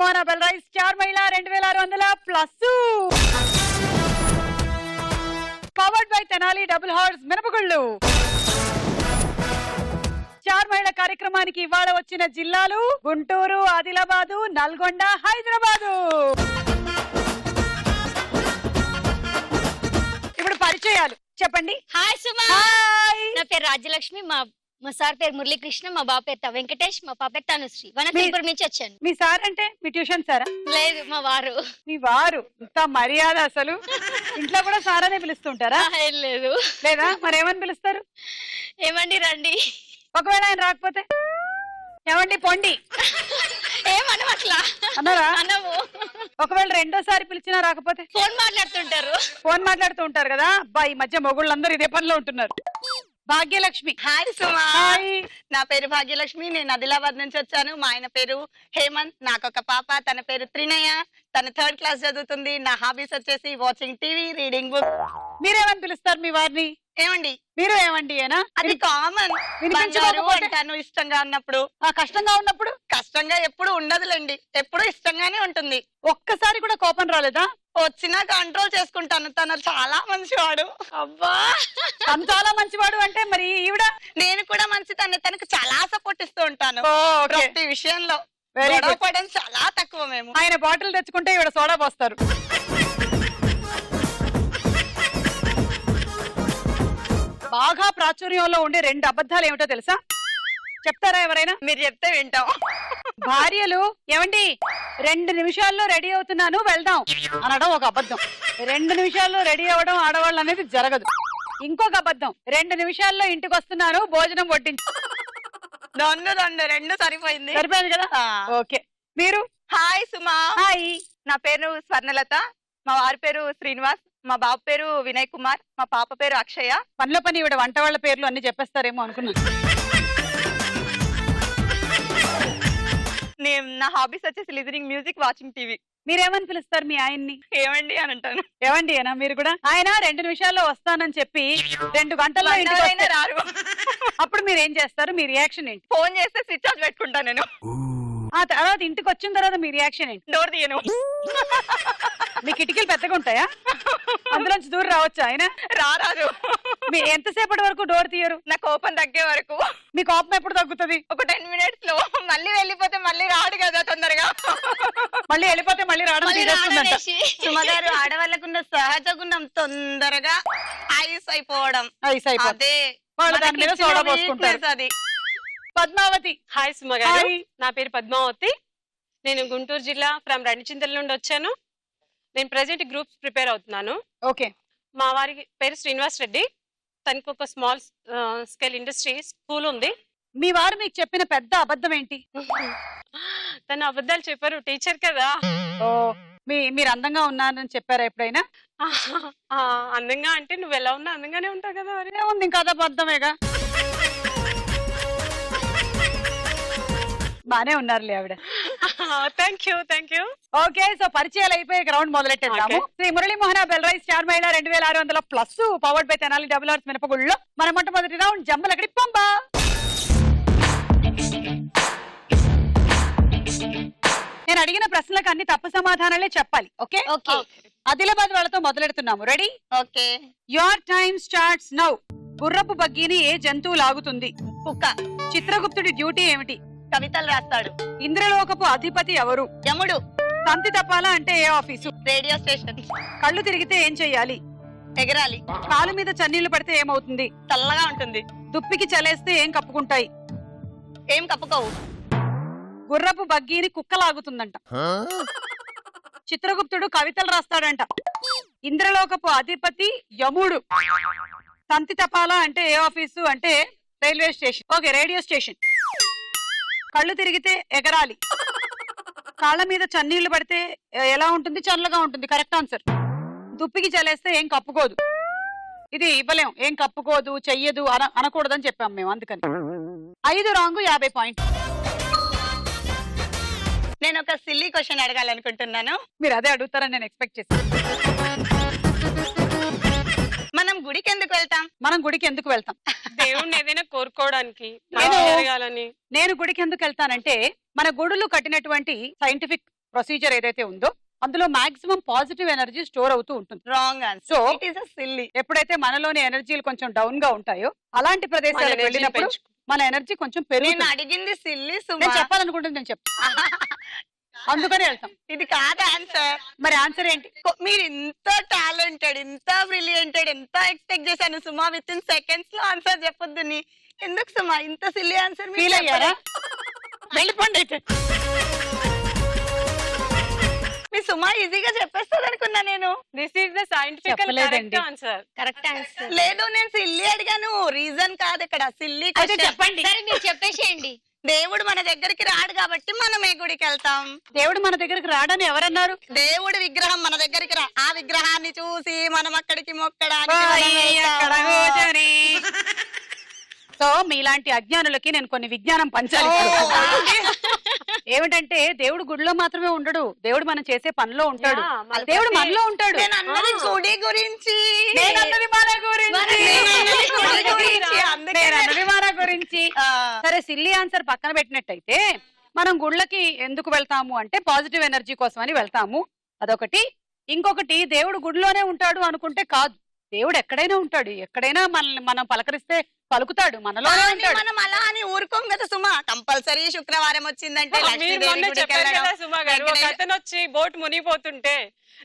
Mohana bell rice star Mahila 2600 plus powered by Tenali double horse మినపగుళ్ళు. Star మహిళ కార్యక్రమానికి ఇవాళ వచ్చిన జిల్లాలు గుంటూరు, ఆదిలాబాదు, నల్గొండ, హైదరాబాదు. ఇప్పుడు పరిచయాలు చెప్పండి. హాయ్ సుమా. హాయ్. నా పేరు రాజ్యలక్ష్మి. మా సార్ పేరు మురళీకృష్ణ, మా బాబు పేరు వెంకటేష్, మా పాప పేరు తనుశ్రీ. వనపర్తి నుంచి వచ్చాను. మీ సార్ అంటే మీ ట్యూషన్ సారా? లేదు, మా వారు. మీ వారు ఇంత మర్యాద అసలు. ఇంట్లో కూడా సార్ అనే పిలుస్తుంటారా? ఏం లేదు. లేదా మరి ఏమని పిలుస్తారు? ఏమండి రండి. ఒకవేళ ఆయన రాకపోతే ఏమండి పొండి ఏమనం అట్లా అన్నారా? అనము. ఒకవేళ రెండోసారి పిలిచినా రాకపోతే ఫోన్ మాట్లాడుతుంటారు. ఫోన్ మాట్లాడుతూ ఉంటారు కదా. అబ్బా ఈ మధ్య మొగుళ్ళందరూ ఇదే పనిలో ఉంటున్నారు. భాగ్యలక్ష్మి. హాయ్ సుమా. హాయ్. నా పేరు భాగ్యలక్ష్మి. నేను ఆదిలాబాద్ నుంచి వచ్చాను. మా ఆయన పేరు హేమంత్. నాకు ఒక పాప, తన పేరు త్రినయ. తను 3rd క్లాస్ చదువుతుంది. నా హాబీస్ వచ్చేసి వాచింగ్ టీవీ, రీడింగ్ బుక్. మీరేమని పిలుస్తారు మీ వారిని? ఏమండి? మీరు ఏమండి ఏనా? అది కామన్. అంటాను ఇష్టంగా ఉన్నప్పుడు. కష్టంగా ఉన్నప్పుడు? కష్టంగా ఎప్పుడు ఉండదులేండి, ఎప్పుడు ఇష్టంగానే ఉంటుంది. ఒక్కసారి కూడా కోపం రాలేదా? వచ్చినా కంట్రోల్ చేసుకుంటాను. తను చాలా మంచివాడు. అబ్బా, తను చాలా మంచివాడు అంటే మరి ఈవిడ? నేను కూడా మంచి తనకు చాలా సపోర్ట్ ఇస్తూ ఉంటాను ప్రతి విషయంలో. పడడం చాలా తక్కువ మేము. ఆయన బాటిల్ తెచ్చుకుంటే ఈవిడ సోడా పోస్తారు. బాగా ప్రాచుర్యంలో ఉండే 2 అబద్ధాలు ఏమిటో తెలుసా? చెప్తారా ఎవరైనా? మీరు చెప్తే వింటాం. భార్యలు ఏమండి 2 నిమిషాల్లో రెడీ అవుతున్నాను వెళ్దాం అనడం ఒక అబద్ధం. 2 నిమిషాల్లో రెడీ అవ్వడం ఆడవాళ్ళు అనేది జరగదు. ఇంకొక అబద్ధం, 2 నిమిషాల్లో ఇంటికి వస్తున్నాను భోజనం వడ్డించు. రెండు సరిపోయింది. సరిపోయింది కదా? ఓకే. మీరు? హాయ్ సుమా. హాయ్. నా పేరు స్వర్ణలత. మా వారి పేరు శ్రీనివాస్. మా బాబు పేరు వినయ్ కుమార్. మా పాప పేరు అక్షయ. పనిలో పని ఇవిడ వంట వాళ్ళ పేర్లు అన్ని చెప్పేస్తారేమో అనుకున్నాను. నా హాబీస్ వచ్చేసి లిజనింగ్ మ్యూజిక్, వాచింగ్ టీవీ. మీరేమని పిలుస్తారు మీ ఆయన్ని? ఏమండి అని అంటాను. ఏమండి అనా? మీరు కూడా? ఆయన 2 నిమిషాల్లో వస్తానని చెప్పి 2 గంటల్లో ఇంటికి వస్తే రారు. అప్పుడు మీరు ఏం చేస్తారు? మీ రియాక్షన్ ఏంటి? ఫోన్ చేస్తే స్విచ్ ఆఫ్ పెట్టుకుంటాను నేను. ఆ తర్వాత ఇంటికి వచ్చిన తర్వాత మీ రియాక్షన్ ఏంటి? డోర్ తీయను. మీ కిటికీలు పెద్దగా ఉంటాయా? అందులోంచి దూరం రావచ్చు ఆయన? రారాదు. మీ ఎంతసేపటి వరకు డోర్ తీయరు? నా కోపం తగ్గే వరకు. మీ కోపం ఎప్పుడు తగ్గుతుంది? ఒక 10 minutes లో. మళ్ళీ వెళ్ళిపోతే మళ్ళీ రాడు కదా తొందరగా. మళ్ళీ వెళ్ళిపోతే మళ్ళీ రావడం తీరేస్తుందంట. సుమగారు, ఆడవాళ్ళకున్న సహజ గుణం తొందరగా ఐస్ అయిపోవడం. అదే వాళ్ళు దాని మీద సోడా పోసుకుంటారు. అది. పద్మావతి. హాయ్ సుమగారు. నా పేరు పద్మావతి. నేను గుంటూరు జిల్లా ఫ్రమ్ రణచింతల నుండి వచ్చాను. నేను ప్రెసెంట్ గ్రూప్స్ ప్రిపేర్ అవుతున్నాను. ఓకే. మా వారి పేరు శ్రీనివాస్ రెడ్డి. తనకు ఒక స్మాల్ స్కేల్ ఇండస్ట్రీ స్కూల్ ఉంది. మీ వారు మీకు చెప్పిన పెద్ద అబద్ధం ఏంటి? తను అబద్ధాలు చెప్పారు, టీచర్ కదా. ఓ, మీరు అందంగా ఉన్నారని చెప్పారా ఎప్పుడైనా? అందంగా అంటే నువ్వు ఎలా ఉన్నా అందంగానే ఉంటావు కదా. మరి ఏముంది, ఇంకా అబద్ధమేగా. బానే ఉన్నారులే ఆవిడ. Thank you. ఓకే, సో పరిచయాలు అయిపోయి గ్రౌండ్ మొదలెట్టేద్దాము. Sri Murali Mohana bell rice star Mahila 2600 plus powered by Tenali double horse మినపగుళ్ళలో మన మొట్టమొదటి రౌండ్ జమ్మలకడి పంబ. నేను అడిగిన ప్రశ్నలకు అన్ని తప్పు సమాధానాలే చెప్పాలి. ఓకే? ఓకే. ఆదిలాబాద్ వాళ్ళతో మొదలెడుతున్నాము. Ready? Okay. Your time starts now. గుర్రపు బగ్గీని ఏ జంతువు లాగుతుంది? కుక్క. చిత్రగుప్తుడి డ్యూటీ ఏమిటి? కవితలు రాస్తాడు. ఇంద్రలోకపు అధిపతి ఎవరు? యముడు. తంతి తప్పాలా అంటే ఏ ఆఫీసు? Radio station. కళ్ళు తిరిగితే ఏం చెయ్యాలి? ఎగరాలి. కాలు మీద చన్నీళ్లు పడితే ఏమవుతుంది? చల్లగా ఉంటుంది. దుప్పికి చలేస్తే ఏం కప్పుకుంటాయి? ఏం కప్పుకోవు. గుర్రపు బగ్గీని కుక్క లాగుతుందంట. చిత్రగుప్తుడు కవితలు రాస్తాడంట. ఇంద్రలోకపు అధిపతి యముడు. తంతి తపాలా అంటే ఏ ఆఫీసు అంటే railway station. Okay, radio station. కళ్ళు తిరిగితే ఎగరాలి. కాళ్ళ మీద చన్నీళ్లు పడితే ఎలా ఉంటుంది? చల్లగా ఉంటుంది. Correct answer. దుప్పికి చలేస్తే ఏం కప్పుకోదు. ఇది ఇవ్వలేం. ఏం కప్పుకోదు, చెయ్యదు అనకూడదని చెప్పాం మేము, అందుకని. 5 రాంగ్, 50 పాయింట్. నేను ఒక సిల్లీ క్వశ్చన్ అడగాలనుకుంటున్నాను. మీరు అదే అడుగుతారని నేను ఎక్స్పెక్ట్ చేశాను. మనం గుడికి ఎందుకు వెళ్తాం? మనం గుడికి ఎందుకు వెళ్తాం? దేవుణ్ణి ఏదైనా కోరుకోవడానికి, జరగాలని. నేను గుడికి ఎందుకు వెళ్తానంటే మన గుడులు కట్టినటువంటి సైంటిఫిక్ ప్రొసీజర్ ఏదైతే ఉందో అందులో మాక్సిమం పాజిటివ్ ఎనర్జీ స్టోర్ అవుతూ ఉంటుంది. Wrong answer. So, it is a silly. ఎప్పుడైతే మనలోని ఎనర్జీలు కొంచెం డౌన్ గా ఉంటాయో అలాంటి ప్రదేశాలకు వెళ్ళినప్పుడు మన ఎనర్జీ కొంచెం నేను పెరుగుతుంది. అడిగింది సిల్లీ నేను సుమా. చెప్పాలనుకుంటుంది నేను చెప్తాను, అందుకని వెళ్తాం. ఇది కాదు ఆన్సర్. మరి ఆన్సర్ ఏంటి? మీరు ఇంత టాలెంటెడ్, ఇంత బ్రిలియంటెడ్, ఎంత ఎక్స్పెక్ట్ చేశాను సుమా. విత్ ఇన్ సెకండ్స్ లో ఆన్సర్ చెప్పొద్దు నీ. ఎందుకు సుమా ఇంత సిల్లీ ఆన్సర్? ఫీల్ అయ్యారా? వెళ్ళిపోండి అయితే. మీ సుమా ఈజీగా చెప్పేస్తుంది అనుకున్నా నేను. దిస్ ఈస్ ద సైంటిఫికల్ చెప్పలేదండి. Correct answer. Correct answer. లేదు నేను సిల్లీ అడిగాను, రీజన్ కాదు ఇక్కడ. సిల్లీ అయితే చెప్పండి. సరే మీరు చెప్పేసేయండి. దేవుడు మన దగ్గరికి రాడు కాబట్టి మనం ఏ గుడికి వెళ్తాం? దేవుడు మన దగ్గరికి రాడని ఎవరన్నారు? దేవుడి విగ్రహం మన దగ్గరికి ఆ విగ్రహాన్ని చూసి మనం అక్కడికి మొక్కడానికి మనం వెళ్తాం. సో మీలాంటి అజ్ఞానులకి నేను కొన్ని విజ్ఞానం పంచాలి. ఏమిటంటే దేవుడు గుడిలో మాత్రమే ఉండడు, దేవుడు మనం చేసే పనిలో ఉంటాడు. Yeah, మన దేవుడు ప్రతి- మనలో ఉంటాడు. నేను అన్నది గుడి గురించి. నేను అన్నది మన గురించి. నేను అన్నది గుడి గురించి. అందుకే నేను అన్నది మన గురించి. ఆ, సరే, సిల్లీ ఆన్సర్ పక్కన పెట్టినట్టయితే మనం గుళ్ళకి ఎందుకు వెళ్తాము అంటే పాజిటివ్ ఎనర్జీ కోసం అని వెళ్తాము, అదొకటి. ఇంకొకటి దేవుడు గుడిలోనే ఉంటాడు అనుకుంటే కాదు, దేవుడు ఎక్కడైనా ఉంటాడు. ఎక్కడైనా మనల్ని మనం పలకరిస్తే పలుకుతాడు, మనలోనే కానీ ఉంటాడు. మనం అలా అని ఊరుకోం కదా సుమా. కంపల్సరీ శుక్రవారం వచ్చిందంటే మీరు లక్ష్మీదేవి మొన్న గుడికి చెప్పారు వెళ్ళడం. కదా సుమా గారు, ఒక వెంకటేశ్వర- అతను వచ్చి బోట్ మునిగిపోతుంటే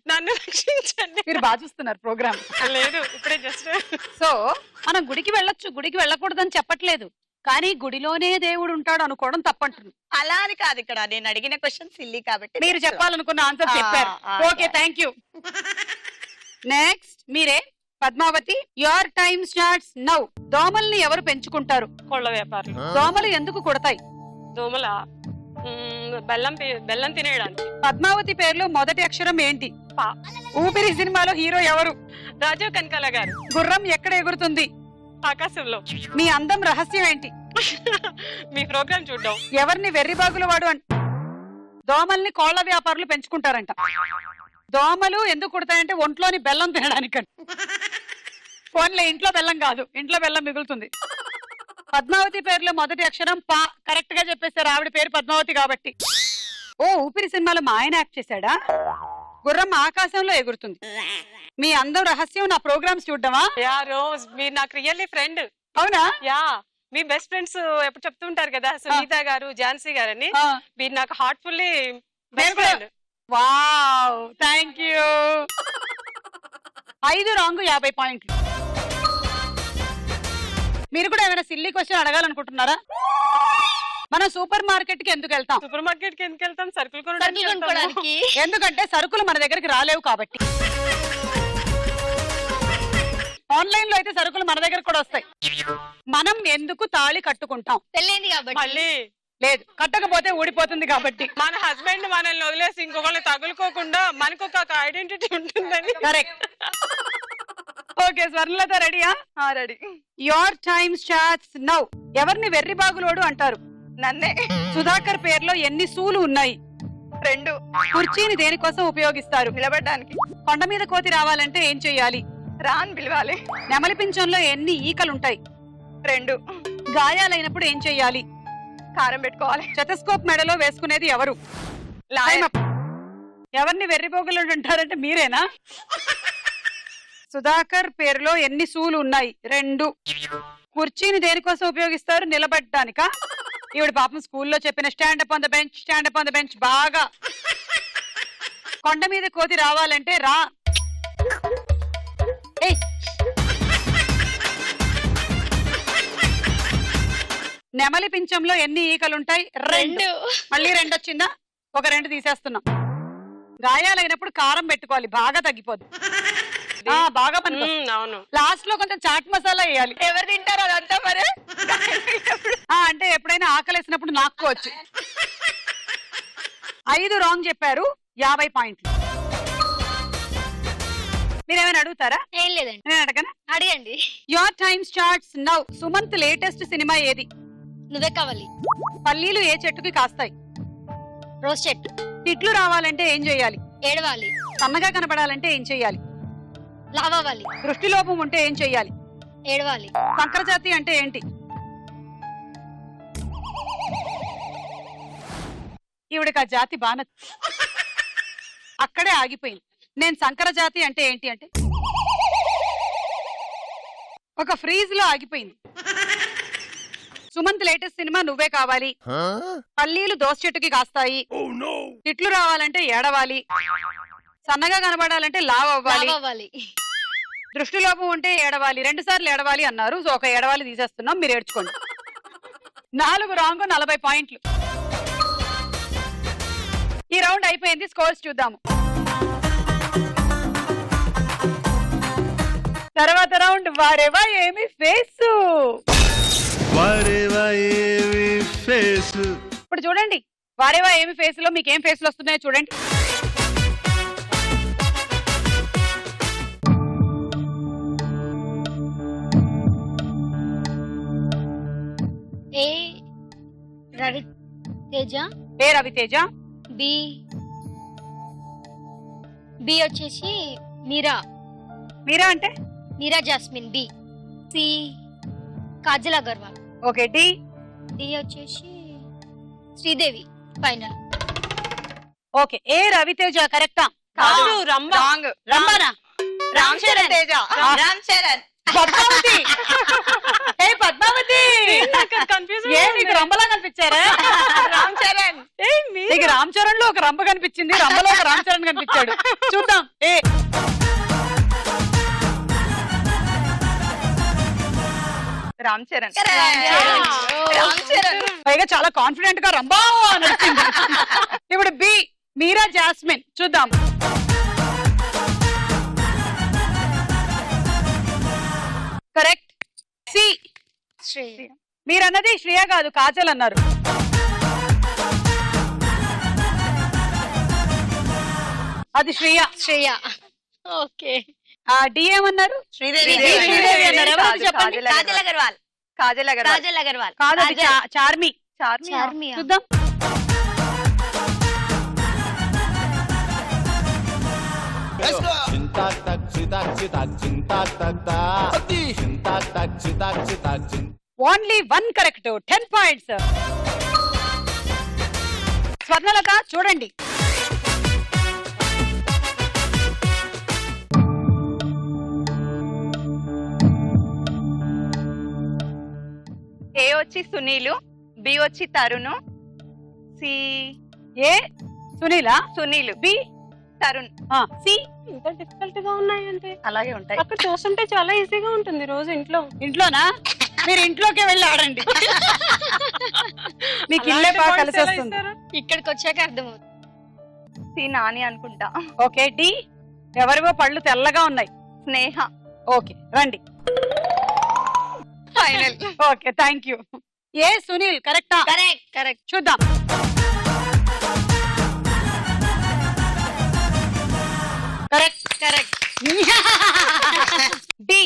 నన్ను రక్షించండి. మీరు బాగా చూస్తున్నారు ప్రోగ్రామ్. లేదు ఇప్పుడే జస్ట్ సో మనం గుడికి వెళ్ళొచ్చు, గుడికి వెళ్ళకూడదని చెప్పట్లేదు, కానీ గుడిలోనే దేవుడు ఉంటాడు అనుకోవడం తప్పంటుంది. అలా అని కాదు ఇక్కడ. నేను అడిగిన క్వశ్చన్ సిల్లీ కాబట్టి మీరు చెప్పాలనుకున్న ఆన్సర్ ఆ, చెప్పారు. ఆ, ఓకే, థ్యాంక్ యూ. నెక్స్ట్ మీరే Padmavathi. Your time starts now. దోమల్ని ఎవరు పెంచుకుంటారు? కోళ్ళ వ్యాపారం. దోమలు ఎందుకు కుడతాయి? దోమల బెల్లం తినేయడానికి. పద్మావతి పేరులో మొదటి అక్షరం ఏంటి? పా. ఊపిరి సినిమాలో హీరో ఎవరు? రాజీవ్ కనకాల గారు. గుర్రం ఎక్కడ ఎగురుతుంది? ఆకాశంలో. మీ అందం రహస్యం ఏంటి? మీ ప్రోగ్రామ్ చూడడం. ఎవరిని వెర్రిబాగుల వాడు అంట? దోమల్ని కోళ్ల వ్యాపారులు పెంచుకుంటారంట. దోమలు ఎందుకు కుడతాయంటే ఒంట్లోని బెల్లం తినడానికంట. ఫోన్లే, ఇంట్లో బెల్లం కాదు, ఇంట్లో బెల్లం మిగులుతుంది. పద్మావతి పేరులో మొదటి అక్షరం పా. కరెక్ట్ గా చెప్పేశారు, ఆవిడ పేరు పద్మావతి కాబట్టి. ఓ, ఊపిరి సినిమాలో మా ఆయన యాక్ట్ చేశాడా? గుర్రం ఆకాశంలో ఎగురుతుంది. మీ అందం రహస్యం నా ప్రోగ్రామ్స్ చూడడమా? యా రోజ్, మీరు నాకు రియల్లీ ఫ్రెండ్. అవునా? యా, మీ బెస్ట్ ఫ్రెండ్స్ ఎప్పుడు చెప్తుంటారు కదా, సునీత గారు, ఝాన్సీ గారని. ఆ. మీరు నాకు హార్ట్ఫుల్లీ నేను బెస్ట్ కూడా- friend. Wow, thank you. 5 wrong, 50 పాయింట్లు. మీరు కూడా ఏమైనా సిల్లీ క్వశ్చన్ అడగాలనుకుంటున్నారా? మనం సూపర్ మార్కెట్ కి ఎందుకు వెళ్తాం? సూపర్ మార్కెట్ కి ఎందుకు వెళ్తాం? సరుకులు సరుకులు కొనడానికి. కొనుక్కోవడానికి. ఎందుకంటే సరుకులు మన దగ్గరికి రాలేవు కాబట్టి. ఆన్లైన్ లో అయితే సరుకులు మన దగ్గర కూడా వస్తాయి. మనం ఎందుకు తాళి కట్టుకుంటాం? పెళ్ళైంది కాబట్టి. మళ్ళీ లేదు, కట్టకపోతే ఊడిపోతుంది కాబట్టి. మన హస్బెండ్ మనల్ని వదిలేసి ఇంకొకళ్ళు తగులుకోకుండా మనకు ఒక ఐడెంటిటీ ఉంటుందని. కరెక్ట్. ఓకే, స్వర్ణలత రెడీయా? Ready. Your time starts now. ఎవరిని వెర్రిబాగులోడు అంటారు? నన్నే. సుధాకర్ పేరులో ఎన్ని సూలు ఉన్నాయి? 2. కుర్చీని దేనికోసం ఉపయోగిస్తారు? నిలబడడానికి. కొండ మీద కోతి రావాలంటే ఏం చెయ్యాలి? రాన్ పిలవాలి. నెమలి పింఛంలో ఎన్ని ఈకలుంటాయి? 2. గాయాలైనప్పుడు ఏం చెయ్యాలి? కారం పెట్టుకోవాలి. స్టెథోస్కోప్ మెడలో వేసుకునేది ఎవరు? లాయర్. ఎవరిని వెర్రిబోగులోడు అంటారంటే మీరేనా? సుధాకర్ పేరులో ఎన్ని సూలు ఉన్నాయి? 2. కుర్చీని దేనికోసం ఉపయోగిస్తారు? నిలబడ్డానికా? ఈవిడ పాపం స్కూల్లో చెప్పిన stand up on the bench, stand up on the bench బాగా. కొండ మీద కోతి రావాలంటే రా. ఏయ్, నెమలి పింఛంలో ఎన్ని ఈకలుంటాయి? 2. 2. మళ్ళీ 2 వచ్చిందా? ఒక 2 తీసేస్తున్నాం. గాయాలైనప్పుడు కారం పెట్టుకోవాలి, బాగా తగ్గిపోద్ది. బాగా పని. అవును. లాస్ట్ లో కొంచెం చాట్ మసాలా వేయాలి. ఎవరు తింటారు అదంతా మరి? అంటే ఎప్పుడైనా ఆకలేసినప్పుడు నాక్కోవచ్చు. 5 రాంగ్ చెప్పారు, 50 పాయింట్లు. మీరేమైనా అడుగుతారా? ఏం లేదండి, నేను అడగనా? అడగండి. Your time starts now. Sumanth latest cinema ఏది? నువ్వే కావాలి. పల్లీలు ఏ చెట్టుకి కాస్తాయి? రోజ్ చెట్టు. తిట్లు రావాలంటే ఏం చెయ్యాలి? ఏడవాలి. సన్నగా కనబడాలంటే ఏం చెయ్యాలి? లావాలి. దృష్టిలోపం ఉంటే ఏం చెయ్యాలి? ఏడవాలి. సంకరజాతి అంటే ఏంటి? ఈవిడకి ఆ జాతి బాగా అక్కడే ఆగిపోయింది. నేను సంకరజాతి అంటే ఏంటి అంటే ఒక ఫ్రీజ్ లో ఆగిపోయింది. సుమంత్ లేటెస్ట్ సినిమా నువ్వే కావాలి, పల్లీలు దోస చెట్టుకి కాస్తాయి, తిట్లు రావాలంటే ఏడవాలి, సన్నగా కనబడాలంటే లావ్ అవ్వాలి, అవ్వాలి. దృష్టిలోపం ఉంటే ఏడవాలి, 2 సార్లు ఏడవాలి అన్నారు. సో ఒక ఏడవాలి తీసేస్తున్నాం, మీరు ఏడ్చుకోండి. 4 రాంగ్, 40 పాయింట్లు. ఈ రౌండ్ అయిపోయింది. స్కోర్స్ చూద్దాము. తర్వాత రౌండ్ వారేవా ఏమి ఫేసు. ఇప్పుడు చూడండి, వారేవా ఏమి ఫేస్ లో మీకు ఏం ఫేస్లు వస్తున్నాయో చూడండి. A Ravi Teja, A Ravi Teja, B B వచ్చేసి మీరా, మీరా అంటే Meera Jasmine. B. C Kajal Aggarwal. Okay. D, D వచ్చేసి Sridevi. Final. Okay. A Ravi Teja కరెక్టా? కాదు, రంభ. రాంగ్. రమ్మనా? రామ్ చరణ్ తేజ. రామ్ చరణ్. పద్మావతి. ఏ పద్మావతి, కన్ఫ్యూజ్ ఏ నీకు రంబలా కనిపించారా? రామ్ చరణ్. నీకు రామ్ చరణ్ లో ఒక రంబ కనిపించింది, రంబలో ఒక రామ్ చరణ్ కనిపించాడు. చూద్దాం. ఏ రామ్ చరణ్. Yeah. రామ్ చరణ్. పైగా చాలా కాన్ఫిడెంట్ గా రంబా అని వచ్చింది. ఇప్పుడు బి మీరా జాస్మిన్. చూద్దాం. కరెక్ట్. సి శ్రేయ. మీరన్నది శ్రేయ కాదు, కాజల్ అన్నారు. అది శ్రేయ. శ్రేయ. ఓకే. ఆ డి ఏమన్నారు? శ్రీదేవి. శ్రీదేవి అన్నారు. ఎవరు చెప్పండి? కాజల్ అగర్వాల్. కాజల్ అగర్వాల్. కాజల్ అగర్వాల్. కాదు, అది చార్మి. చార్మియా. చూద్దాం. Only 1 correct. 10 పాయింట్స్. స్వర్ణలత చూడండి. ఏ వచ్చి సునీలు, బి వచ్చి తరుణ్, సి ఏ సునీలా, సునీల్, బి తరుణ్, సి ఇంత డిఫికల్ట్ గా ఉన్నాయంటే అలాగే ఉంటాయి. అక్కడ చూస్తుంటే చాలా ఈజీగా ఉంటుంది రోజు ఇంట్లో. ఇంట్లోనా? మీరు ఇంట్లోకే వెళ్ళి ఆడండి. మీకు ఇల్లే బాగా కలిసి వస్తుంది. ఇక్కడికి వచ్చాక అర్థమవుతుంది. సి నాని అనుకుంటా. ఓకే. డి ఎవరివో పళ్ళు తెల్లగా ఉన్నాయి. స్నేహ. ఓకే రండి. Final. Okay thank you. A Sunil కరెక్టా? కరెక్ట్. కరెక్ట్. చూద్దాం. Correct. Correct. D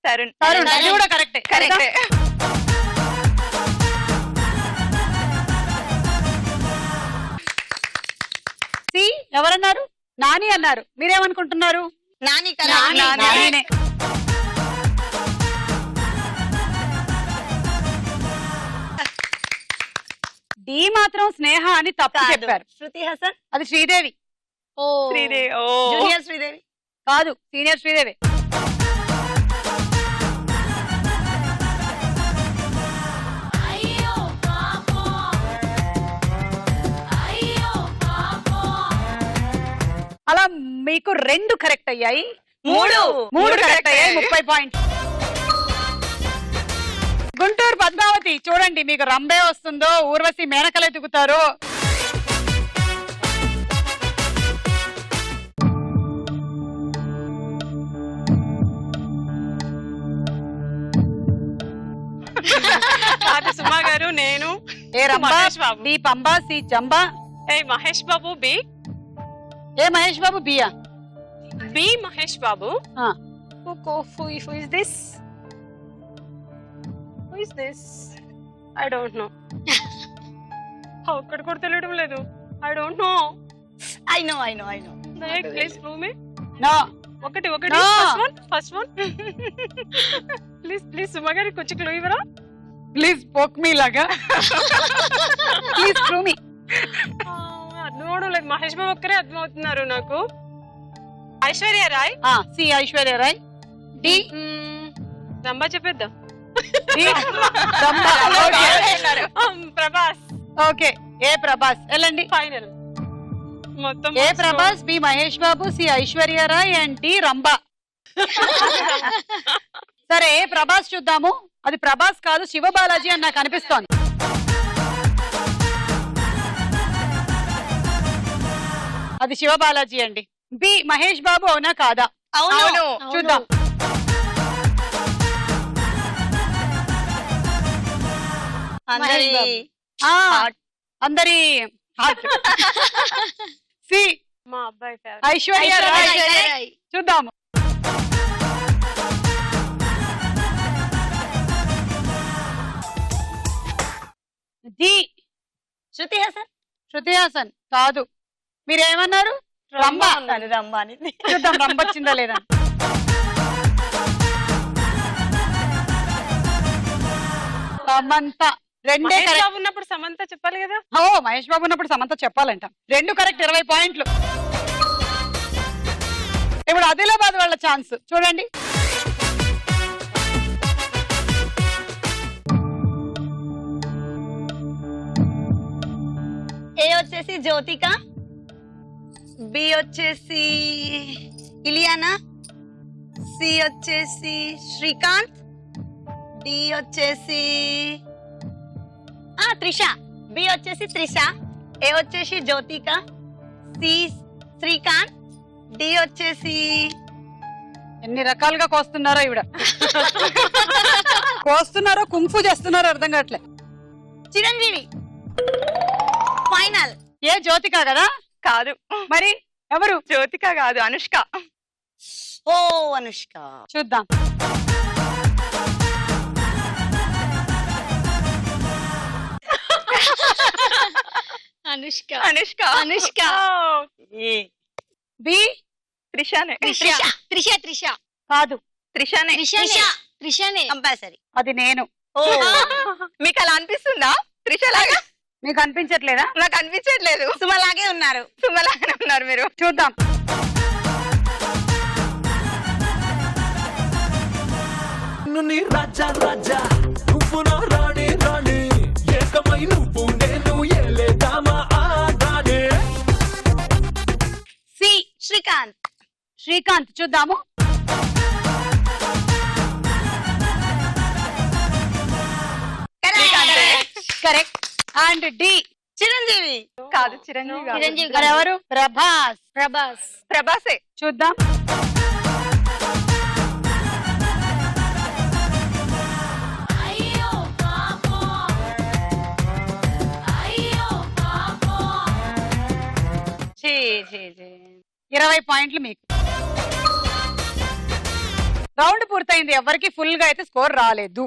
Tarun. Tarun. అది కూడా కరెక్టే. కరెక్ట్. సి ఎవరన్నారు? నాని అన్నారు. మీరేమనుకుంటున్నారు? నాని. నానినే. డి మాత్రం స్నేహ అని తప్పు చెప్పారు. శృతి హాసన్. అది శ్రీదేవి. ఓ. శ్రీదేవి. జూనియర్ శ్రీదేవి. కాదు, సీనియర్ శ్రీదేవి. అలా మీకు 2 కరెక్ట్ అయ్యాయి. 3 కరెక్ట్ అయ్యాయి. 30 పాయింట్. గుంటూరు పద్మావతి చూడండి, మీకు రంబే వస్తుందో ఊర్వశి మేనకలు ఎదుగుతారో. అది సుమా గారు, నేను. ఏ రంబా, మహేష్ బాబు. డి పంబా, సి జంబా. A Mahesh Babu. B. A Mahesh Babu. బియా. B Mahesh Babu. Who is this? Who is this? I don't know. ఒక్కటి కూడా తెలియడం లేదు. I don't know. I know. Please prove me. No. ఒకటి No. First one please Suma గారి కొంచెం క్లూ ఇవ్వరా? ప్లీజ్ పోక్ మీ లాగా. Please prove me. అర్థం అవడం లేదు, మహేష్ బాబు ఒక్కరే అర్థమవుతున్నారు నాకు. ఐశ్వర్య రాయ్. సి ఐశ్వర్య రాయ్. డి రంభా చెప్పేద్దాం. ప్రభాస్. Okay, A Prabhas. వెళ్ళండి. ఫైనల్ మొత్తం. A Prabhas, B Mahesh Babu, C Aishwarya Rai and D Rambha. సరే, ఏ ప్రభాస్ చూద్దాము. అది ప్రభాస్ కాదు, శివబాలాజీ అని నాకు అనిపిస్తోంది. అది శివబాలాజీ అండి. బి మహేష్ బాబు, అవునా కాదా? అవును. చూద్దాం. అందరి హార్ట్. సి మా అబ్బాయి ఫేవరెట్ ఐశ్వర్య రాయ్. చూద్దాము. డి శృతి హాసన్. శృతి హాసన్ కాదు. మీరేమన్నారు? రంభా. రంభా అని. చూద్దాం రంభ వచ్చిందా లేదా. సమంత. రెండే మహేష్ కరెక్ట్. బాబు ఉన్నప్పుడు సమంత చెప్పాలి కదా. మహేష్ బాబు ఉన్నప్పుడు సమంత చెప్పాలంట. రెండు కరెక్ట్, 20 పాయింట్లు. ఇప్పుడు ఆదిలాబాద్ వాళ్ళ ఛాన్స్ చూడండి. ఏ వచ్చేసి జ్యోతిక, బి వచ్చేసి ఇలియానా, సి వచ్చేసి శ్రీకాంత్, డి వచ్చేసి త్రిష, బి వచ్చేసి త్రిష, ఏ వచ్చేసి జ్యోతిక, సి శ్రీకాంత్, డి వచ్చేసి ఎన్ని రకాలుగా కోస్తున్నారో ఈవిడ. కోస్తున్నారో కుంఫు చేస్తున్నారో అర్థం కావట్లే. చిరంజీవి. ఫైనల్. ఏ జ్యోతిక కదా? కాదు. మరి ఎవరు? జ్యోతిక కాదు, అనుష్క. ఓ అనుష్క. చూద్దాం. అనుష్క. అనుష్క. అనుష్క. బి త్రిషానే. త్రిష కాదు. త్రిషానే. త్రిషనే కంపల్సరీ. అది నేను. ఓ మీకు అలా అనిపిస్తుందా? త్రిష లాగా మీకు అనిపించట్లేదా? నాకు అనిపించట్లేదు. సుమలాగే ఉన్నారు. సుమలాగానే ఉన్నారు మీరు. చూద్దాం. రాజా రాజా నువ్వు నా రాణి రాణి ఏకమై నువ్వు నేను ఏలేదామా ఆడాడే. సి శ్రీకాంత్. శ్రీకాంత్. చూద్దాము. కరెక్ట్. And D Chiranjeevi. కాదు, చిరంజీవి కాదు. చిరంజీవి మరి ఎవరు? ప్రభాస్. ప్రభాసే. చూద్దాం. G G G. 20 పాయింట్లు మీకు. రౌండ్ పూర్తయింది. ఎవరికి ఫుల్ గా అయితే స్కోర్ రాలేదు.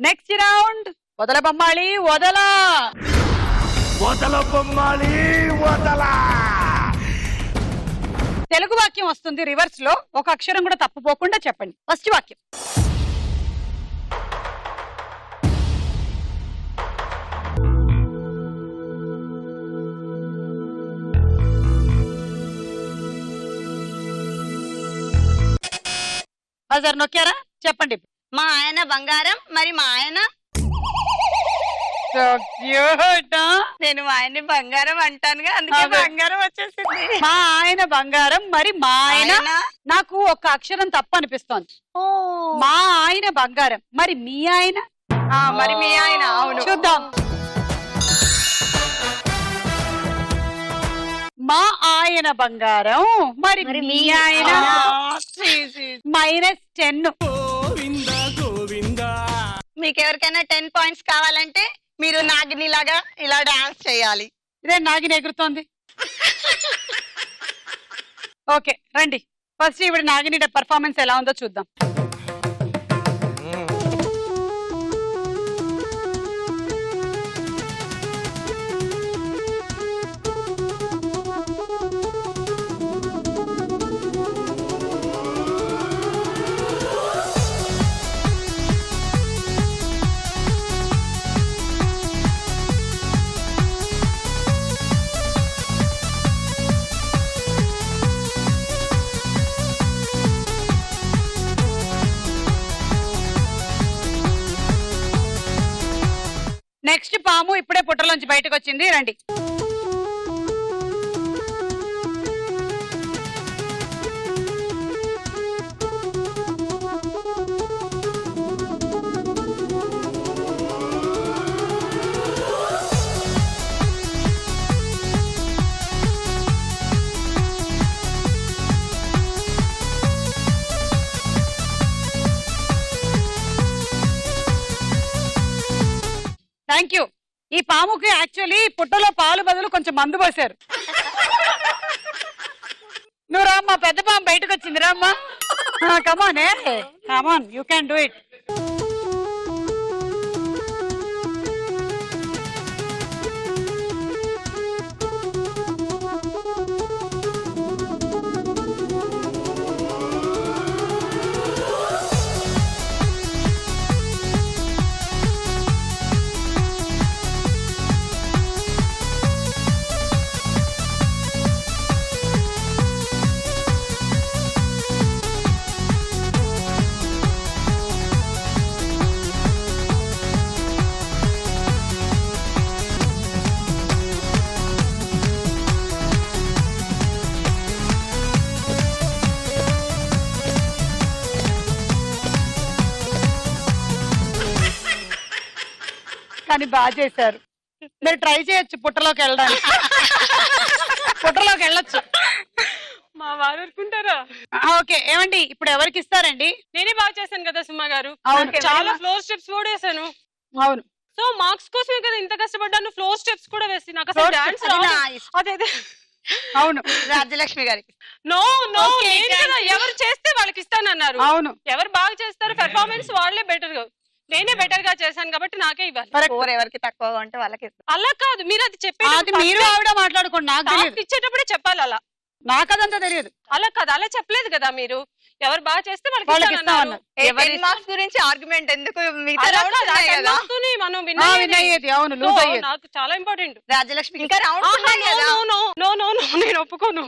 Next round. వదల బొమ్మాళి వదల. వదల బొమ్మాలి వదల. తెలుగు వాక్యం వస్తుంది రివర్స్ లో. ఒక అక్షరం కూడా తప్పుపోకుండా చెప్పండి. ఫస్ట్ వాక్యం. బజార్ నొక్కారా? చెప్పండి. మా ఆయన బంగారం, మరి మా ఆయన. So cute, huh? నేను మా ఆయన్ని బంగారం అంటానుగా, అందుకే అదే. బంగారం వచ్చేసింది. మా ఆయన బంగారం, మరి మా ఆయన. ఆయన. నాకు ఒక అక్షరం తప్పు అనిపిస్తోంది. ఓ. మా ఆయన బంగారం, మరి మీ ఆయన. మరి మీ ఆయన. అవును. చూద్దాం. మా ఆయన బంగారం, మరి మీ ఆయన. -10. గోవిందా గోవిందా. మీకు ఎవరికైనా 10 పాయింట్స్ కావాలంటే మీరు నాగిని లాగా ఇలా డాన్స్ చేయాలి. ఇదే నాగిని ఎగురుతోంది. ఓకే రండి. ఫస్ట్ ఇప్పుడు నాగిని పర్ఫార్మెన్స్ ఎలా ఉందో చూద్దాం. పాము ఇప్పుడే పుట్టలోంచి బయటకు వచ్చింది, రండి. Thank you. ఈ పాముకి యాక్చువల్లీ పుట్టలో పాలు బదులు కొంచెం మందు పోసారు. నువ్వు రామ్మా, పెద్ద పాము బయటకు వచ్చింది, రామ్మా. కమాన్ కమాన్, యూ క్యాన్ డూ ఇట్. కానీ బాగా చేశారు. మీరు ట్రై చేయొచ్చు పుట్టలోకి వెళ్ళడానికి. పుట్టలోకి వెళ్ళొచ్చు. మా వారు ఊరుకుంటారా? ఓకే, ఏమండి ఇప్పుడు ఎవరికి ఇస్తారండి? నేనే బాగా చేశాను కదా సుమా గారు. అవును. చాలా ఫ్లోర్ స్టెప్స్ కూడా వేసాను. అవును. సో మార్క్స్ కోసమే కదా ఇంత కష్టపడ్డాను. ఫ్లోర్ స్టెప్స్ కూడా వేసి నాకు అసలు Floor డాన్స్ అది నా ఇష్టం. అదే అవును. రాజ్యలక్ష్మి గారికి. నో నో, Okay, నేను కదా thank you. ఎవరు చేస్తే వాళ్ళకి ఇస్తానన్నారు. అవును. ఎవరు బాగా చేస్తారు పెర్ఫార్మెన్స్ వాళ్ళే బెటర్ గా. నేనే బెటర్ గా చేశాను కాబట్టి నాకే ఇవ్వాలి. Correct. స్కోర్ ఎవరికి తక్కువగా ఉంటే వాళ్ళకి ఇస్తాం. అలా కాదు, మీరు అది అది చెప్పేది మీరు ఆవిడ మాట్లాడుకోండి, నాకు తెలియదు. ఇచ్చేటప్పుడే చెప్పాలి. అలా నాకు అదంతా తెలియదు. అలా కాదు, అలా చెప్పలేదు కదా మీరు. ఎవరు బాగా చేస్తే వాళ్ళకి వాళ్ళకి ఇస్తానన్నారు. ఇస్తామన్నారు. 10 మార్క్స్ గురించి ఆర్గ్యుమెంట్ ఎందుకు? మిగతా అలా rounds కాదు, ఆ ఉన్నాయి 10 కదా. marks తోనే మనం win విన్ అయ్యేది. అయ్యేది. అవును, So, లూజ్ అయ్యేది. నాకు చాలా ఇంపార్టెంట్. రాజ్యలక్ష్మి ఇంకా రౌండ్స్ ఉన్నాయి కదా. నేను ఒప్పుకోను.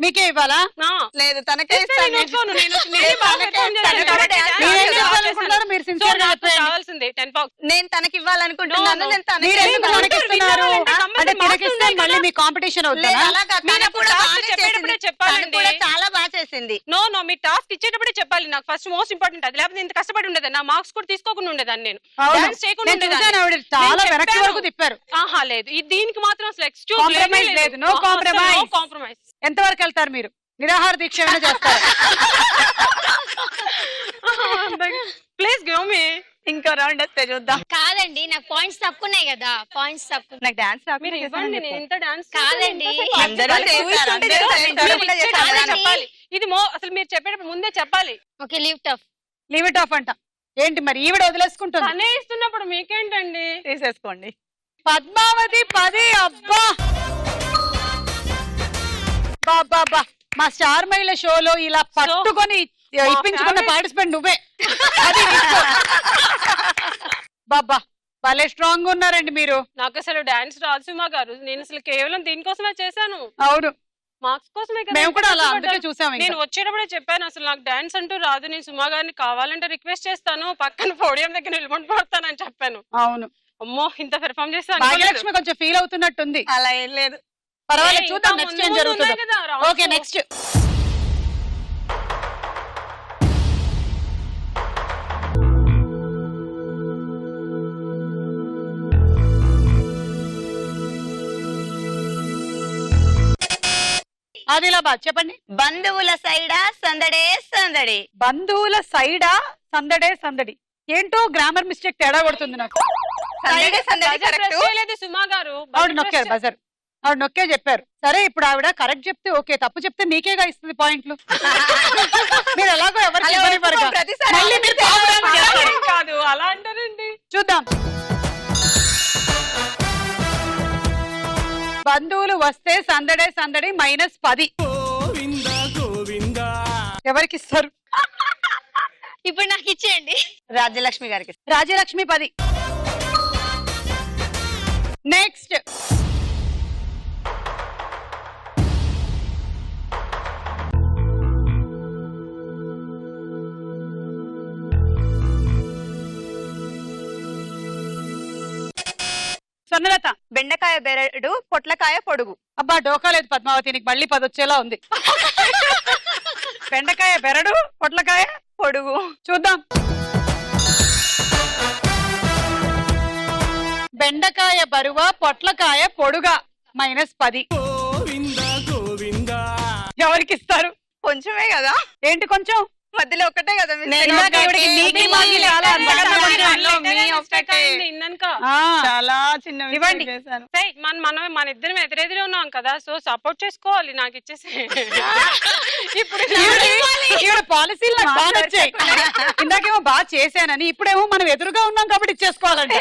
మీకే ఇవ్వాలా? నా లేదు తనకే చేస్తే ఇస్తాను. నేను ఒప్పుకోను. నేనే బాగా perform చేశాను తనకే కాబట్టి dance dance మీరేం చేయాలి. చెప్పాలనుకుంటున్నారు? మీరు So, సిన్సియర్ గా నాకు చెప్పండి. కావాల్సిందే 10 marks. నేను తనకి ఇవ్వాలనుకుంటున్నాను. No, no. నేను తనకి మీరు ఎందుకు నేను తనకి ఇస్తున్నారు? compulsory అంటే marks తినకిస్తే ఉన్నాయి మళ్ళీ కదా. మీ కాంపిటీషన్ లేదు, అవుతుందా? అలా కాదు. తను మీరు కూడా task బాగానే చెప్పేటప్పుడే చేసింది. చెప్పాలండి. తను కూడా చాలా బాగా చేసింది. నో మీ టాస్క్ ఇచ్చేటప్పుడే చెప్పాలి. నాకు ఫస్ట్ మోస్ట్ ఇంపార్టెంట్ అది. లేకపోతే ఇంత కష్టపడి ఉండేది. నా మార్క్స్ కూడా తీసుకోకుండా ఉండేదాన్ని. నేను అవును. డాన్స్ చేయకుండా నేను చూశాను, ఉండేదాన్ని. ఆవిడ చాలా నేను వెనక్కి చెప్పాను. వరకు తిప్పారు. ఆహా లేదు, దీనికి మాత్రం అసలు Compromise లేదు. No compromise. కాంప్రమైజ్. ఎంతవరకు వెళ్తారు మీరు? నిరాహార దీక్ష ఏమైనా చేస్తారు? Please give me. ఇంకో రౌండ్ వస్తే చూద్దాం. కాదండి, నాకు పాయింట్స్ తక్కున్నాయి కదా. పాయింట్స్ తక్కువ నాకు డాన్స్ మీరు ఇవ్వండి, నేను ఎంత డాన్స్ కాదండి. అందరూ చేస్తారు, అందరూ చేస్తారు. చెప్పాలి. ఇది అసలు మీరు చెప్పేటప్పుడు ముందే చెప్పాలి. Okay, lift of. Leave it of అంట. ఏంటి మరి ఈవిడ వదిలేసుకుంటుంది? తనే ఇస్తున్నప్పుడు మీకేంటండి? తీసేసుకోండి. పద్మావతి 10. అబ్బా బాబా, మా స్టార్ మహిళ షోలో ఇలా పట్టుకొని ఇప్పించుకున్న favorite. పార్టిసిపెంట్ నువ్వే. అది తీసుకో. బాబా భలే స్ట్రాంగ్ గా ఉన్నారండి మీరు. నాకు అసలు డాన్స్ రాదు సుమా గారు. నేను అసలు కేవలం దీనికోసమే చేశాను. అవును, మార్క్స్ కోసమే కదా. మేము కూడా అలా అందుకే చూసాం. నేను వచ్చేటప్పుడే చెప్పాను అసలు నాకు డాన్స్ అంటూ రాదు. నేను సుమా గారిని కావాలంటే రిక్వెస్ట్ చేస్తాను, పక్కన పోడియం దగ్గర నిలబడి పడతానని చెప్పాను. అవును, అమ్మో ఇంత పెర్ఫామ్ చేస్తాను. భాగ్యలక్ష్మి కొంచెం ఫీల్ అవుతున్నట్టుంది. అలా ఏం లేదు. పర్వాలేదు, చూద్దాం నెక్స్ట్ ఏం జరుగుతుందో. Okay, next. ఆదిలాబాద్ చెప్పండి. బంధువుల సైడా సందడే సందడి. బంధువుల సైడా సందడే సందడి. ఏంటో గ్రామర్ మిస్టేక్ తేడా కొడుతుంది నాకు. సందడే సందడి బజర్ కరెక్ట్. ప్రెస్ చేయలేదు సుమా గారు. ఆవిడ నొక్కారు బజర్. ఆవిడ నొక్కే చెప్పారు. సరే ఇప్పుడు ఆవిడ కరెక్ట్ చెప్తే ఓకే, తప్పు చెప్తే మీకేగా ఇస్తుంది పాయింట్లు. మీరు ఎలాగో ఎవరికి ఇవ్వని పరుగా. ప్రతిసారి మళ్ళీ మీరు కావడానికి అలా చేస్తారు. ఏం కాదు, అలా అంటారండి. చూద్దాం. బంధువులు వస్తే సందడే సందడి -10. గోవిందా గోవిందా ఎవరికి ఇస్తారు? ఇప్పుడు నాకు ఇచ్చేయండి. రాజ్యలక్ష్మి గారికి. రాజ్యలక్ష్మి 10. నెక్స్ట్. సో స్వర్ణలత. బెండకాయ బెరడు, పొట్లకాయ పొడుగు. అబ్బా డోకా లేదు పద్మావతి, నీకు మళ్ళీ 10 వచ్చేలా ఉంది. బెండకాయ బెరడు, పొట్లకాయ పొడుగు. చూద్దాం. బెండకాయ బరువ, పొట్లకాయ పొడుగా. -10. గోవిందా గోవిందా ఎవరికి ఇస్తారు? కొంచెమే కదా, ఏంటి కొంచెం? మధ్యలో ఒకటే కదా. ఇందాక ఈవిడికి నీకి మాకి చాలా అందంగా ఆ, చాలా చిన్న ఇవ్వండి. చేశాను. మన ఇద్దరం ఎదురెదురే ఉన్నాం కదా, సో సపోర్ట్ చేసుకోవాలి. నాకు ఇచ్చేసి ఇప్పుడు ఈవిడ పాలసీలు నాకు బాగా నచ్చాయి. ఇందాకేమో బాగా చేశానని, ఇప్పుడేమో మనం ఎదురుగా ఉన్నాం కాబట్టి ఇచ్చేసుకోవాలంటే